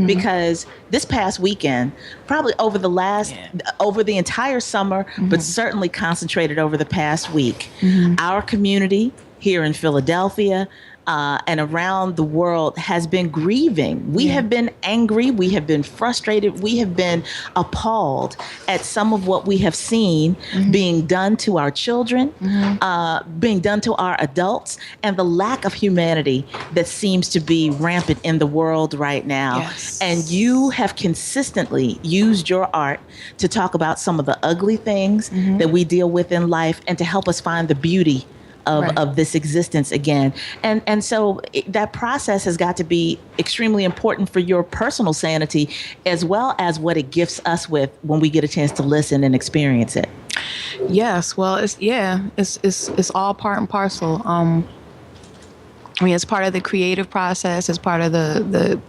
because this past weekend, probably over the entire summer, but certainly concentrated over the past week, our community here in Philadelphia, and around the world has been grieving. We have been angry. We have been frustrated. We have been appalled at some of what we have seen being done to our children, being done to our adults, and the lack of humanity that seems to be rampant in the world right now. Yes. And you have consistently used your art to talk about some of the ugly things that we deal with in life and to help us find the beauty of this existence again. And so that process has got to be extremely important for your personal sanity, as well as what it gifts us with when we get a chance to listen and experience it. Yes. Well, it's all part and parcel. I mean, it's part of the creative process. It's part of the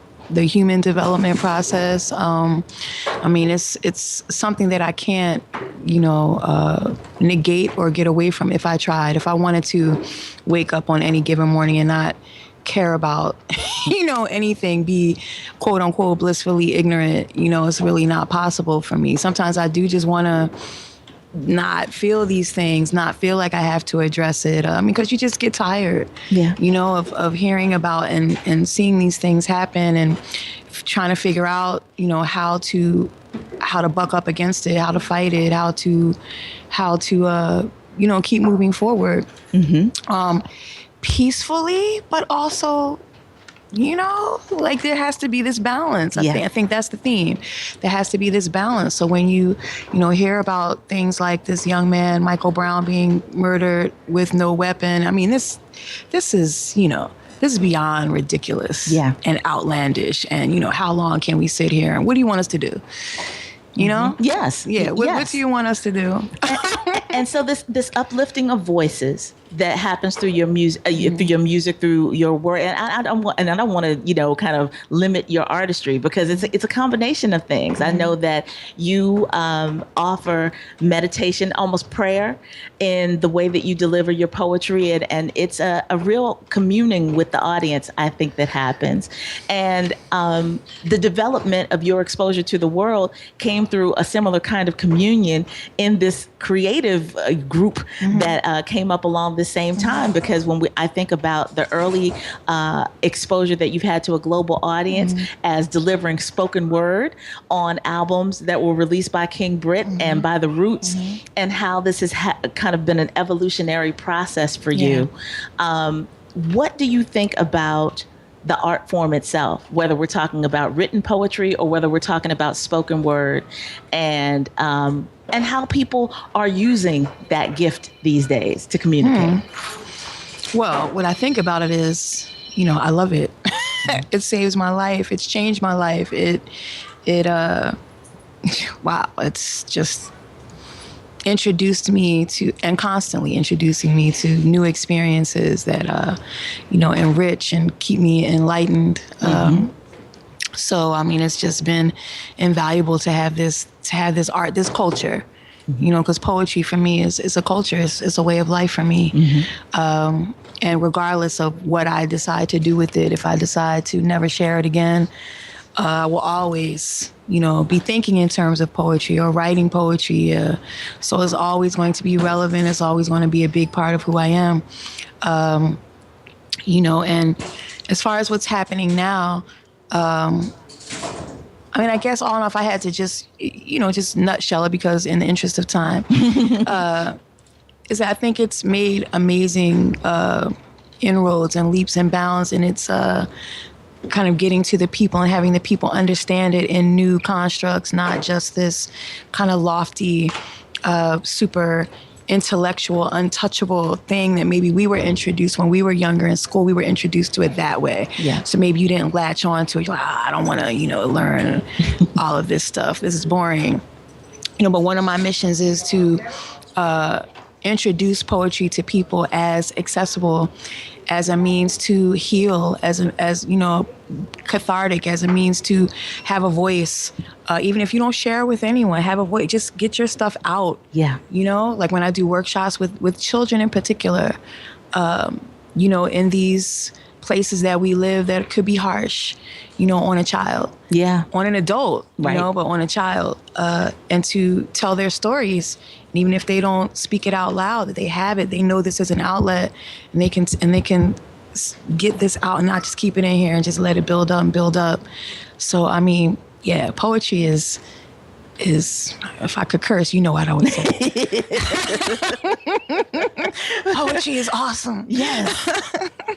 human development process. I mean, it's something that I can't, negate or get away from if I tried. If I wanted to wake up on any given morning and not care about, anything, be quote unquote blissfully ignorant, it's really not possible for me. Sometimes I do just want to not feel these things, not feel like I have to address it. Because you just get tired, of hearing about and seeing these things happen and trying to figure out, how to buck up against it, how to fight it, how to keep moving forward, peacefully, but also, there has to be this balance. I think that's the theme. There has to be this balance. So when you hear about things like this young man, Michael Brown, being murdered with no weapon, I mean, this is beyond ridiculous and outlandish. And, how long can we sit here? And what do you want us to do? Yes. Yeah. What do you want us to do? And so this uplifting of voices that happens through your music, through your work, and I don't want to, kind of limit your artistry, because it's a combination of things. I know that you offer meditation, almost prayer, in the way that you deliver your poetry, and it's a real communing with the audience, I think, that happens. And the development of your exposure to the world came through a similar kind of communion in this creative group that came up along the same time, because I think about the early exposure that you've had to a global audience as delivering spoken word on albums that were released by King Britt and by The Roots, and how this has kind of been an evolutionary process for you. What do you think about the art form itself, whether we're talking about written poetry or whether we're talking about spoken word, and how people are using that gift these days to communicate? Well, what I think about it is, I love it. It saves my life. It's changed my life. Wow, it's just introduced me to, and constantly introducing me to, new experiences that, enrich and keep me enlightened. So, I mean, it's just been invaluable to have this art, this culture, because poetry for me is a culture. It's a way of life for me. And regardless of what I decide to do with it, if I decide to never share it again, I will always, be thinking in terms of poetry or writing poetry. So it's always going to be relevant. It's always going to be a big part of who I am. And as far as what's happening now, I guess all in all, if I had to just nutshell it, because in the interest of time, is that I think it's made amazing inroads and leaps and bounds, and it's kind of getting to the people and having the people understand it in new constructs, not just this kind of lofty, super intellectual, untouchable thing that maybe we were introduced when we were younger in school. We were introduced to it that way. Yeah. So maybe you didn't latch on to it. You're like, I don't want to, learn all of this stuff. This is boring. But one of my missions is to introduce poetry to people as accessible, as a means to heal, as cathartic, as a means to have a voice. Even if you don't share with anyone, have a voice. Just get your stuff out. Yeah. Like when I do workshops with children in particular, in these places that we live that could be harsh, you know, on a child. Yeah. On an adult, you Right. know, but on a child. And to tell their stories. And even if they don't speak it out loud, that they have it, they know this is an outlet, and they can get this out and not just keep it in here and just let it build up and build up. So, I mean, yeah, poetry is, if I could curse, you know what I would say. Poetry is awesome. Yes.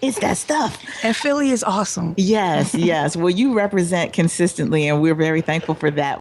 It's that stuff. And Philly is awesome. Yes, yes. Well, you represent consistently, and we're very thankful for that.